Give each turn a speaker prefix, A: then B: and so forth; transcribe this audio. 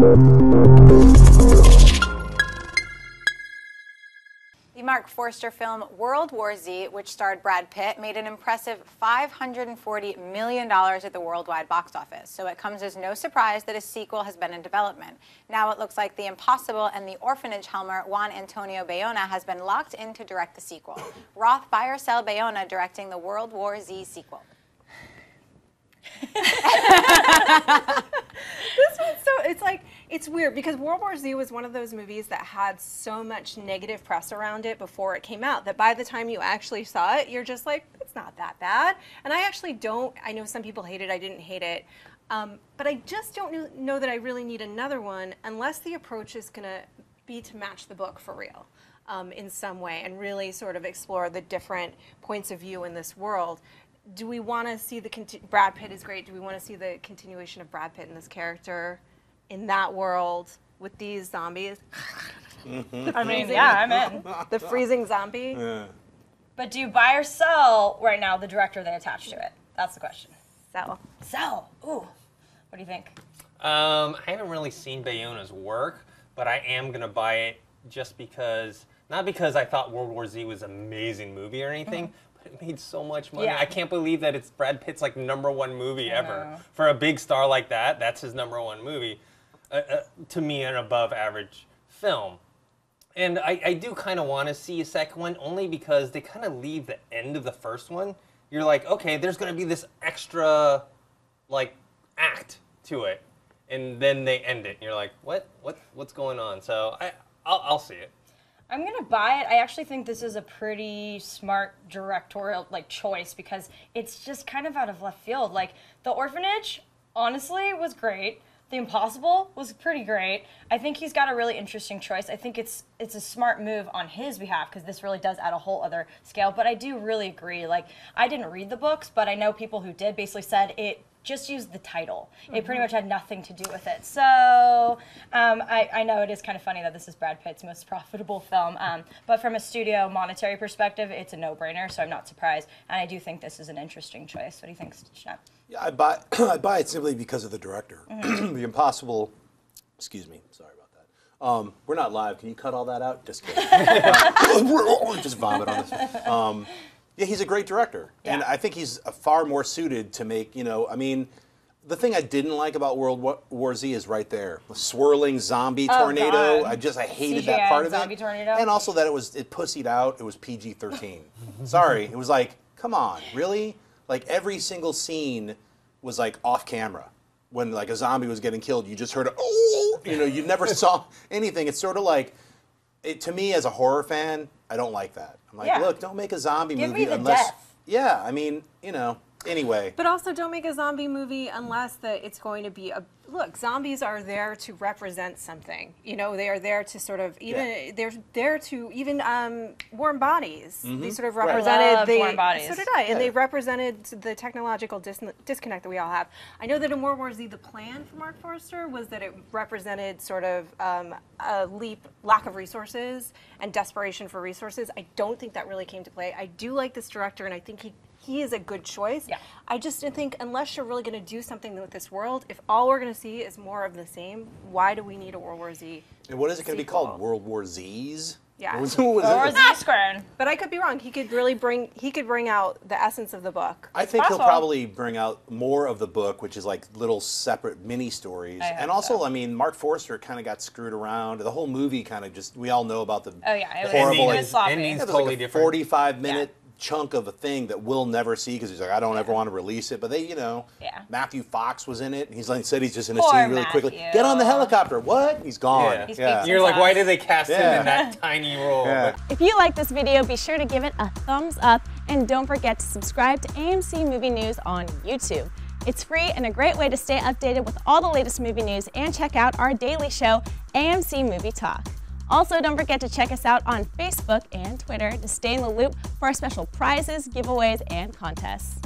A: The Marc Forster film World War Z, which starred Brad Pitt, made an impressive $540 million at the worldwide box office. So it comes as no surprise that a sequel has been in development. Now it looks like The Impossible and The Orphanage Helmer Juan Bayona has been locked in to direct the sequel. Roth, buy or sell Bayona directing the World War Z sequel?
B: This one's so, it's like, it's weird because World War Z was one of those movies that had so much negative press around it before it came out that by the time you actually saw it, you're just like, it's not that bad. And I actually don't, I know some people hate it, I didn't hate it, but I just don't know that I really need another one unless the approach is gonna be to match the book for real. In some way and really sort of explore the different points of view in this world. Do we want to see Brad Pitt is great. Do we want to see the continuation of Brad Pitt in this character in that world with these zombies?
C: I mean, yeah, I'm in.
B: The freezing zombie.
D: Yeah.
C: But do you buy or sell right now the director they attached to it? That's the question.
B: Sell.
C: Sell. Ooh. What do you think?
E: I haven't really seen Bayona's work, but I am gonna buy it just because, not because I thought World War Z was an amazing movie or anything. It made so much money.
C: Yeah.
E: I can't believe that it's Brad Pitt's like #1 movie ever. For a big star like that, that's his #1 movie. To me, an above average film. And I do kind of want to see a second one only because they kind of leave the end of the first one. You're like, okay, there's going to be this extra like act to it. And then they end it. And you're like, what's going on? So I'll see it.
C: I'm gonna buy it. I actually think this is a pretty smart directorial choice because it's just kind of out of left field. Like The Orphanage, honestly, was great. The Impossible was pretty great. I think he's got a really interesting choice. I think it's a smart move on his behalf because this really does add a whole other scale. But I do really agree. Like I didn't read the books, but I know people who did basically said it just used the title. It pretty much had nothing to do with it. So I know it is kind of funny that this is Brad Pitt's most profitable film, but from a studio monetary perspective, it's a no-brainer, so I'm not surprised. And I do think this is an interesting choice. What do you think, Shep?
D: Yeah, I buy it simply because of the director. The Impossible, excuse me, sorry about that. We're not live, can you cut all that out? Just kidding. Just vomit on this. Yeah, he's a great director, and I think he's far more suited to make, I mean, the thing I didn't like about World War Z is right there. The swirling zombie tornado.
C: God.
D: I hated that part of it.
C: Zombie tornado.
D: And also that it pussied out, it was PG-13. Sorry, it was like, come on, really? Like every single scene was like off camera. When like a zombie was getting killed, you just heard, oh, you never saw anything. It's sort of like, to me as a horror fan, I don't like that. I'm like, look, don't make a zombie movie
C: me the
D: unless,
C: death.
D: yeah, I mean, anyway.
B: But also don't make a zombie movie unless it's going to be look, zombies are there to represent something. They are there to sort of they're there to even warm bodies. They sort of represented
C: warm bodies.
B: So did I, and they represented the technological disconnect that we all have. I know that in World War Z, the plan for Marc Forster was that it represented sort of a lack of resources and desperation for resources. I don't think that really came to play. I do like this director, and I think he is a good choice. Yeah. I just think unless you're really going to do something with this world, if all we're going to see is more of the same, why do we need a World War Z?
D: And what is it going to be called? World War Z's?
B: Yeah.
C: World War Z squared.
B: But I could be wrong. He could really bring out the essence of the book.
D: I think he'll probably bring out more of the book, which is like little separate mini stories. And also, I mean, Marc Forster kind of got screwed around. The whole movie kind of we all know about the horrible
E: ending's totally
D: like a
E: different.
D: 45-minute chunk of a thing that we'll never see because he's like, I don't ever want to release it. But they, Matthew Fox was in it. And said he's just in a scene really quickly. Get on the helicopter. What? He's gone.
E: You're like, why did they cast him in that tiny role?
F: If you like this video, be sure to give it a thumbs up and don't forget to subscribe to AMC Movie News on YouTube. It's free and a great way to stay updated with all the latest movie news and check out our daily show, AMC Movie Talk. Also, don't forget to check us out on Facebook and Twitter to stay in the loop for our special prizes, giveaways, and contests.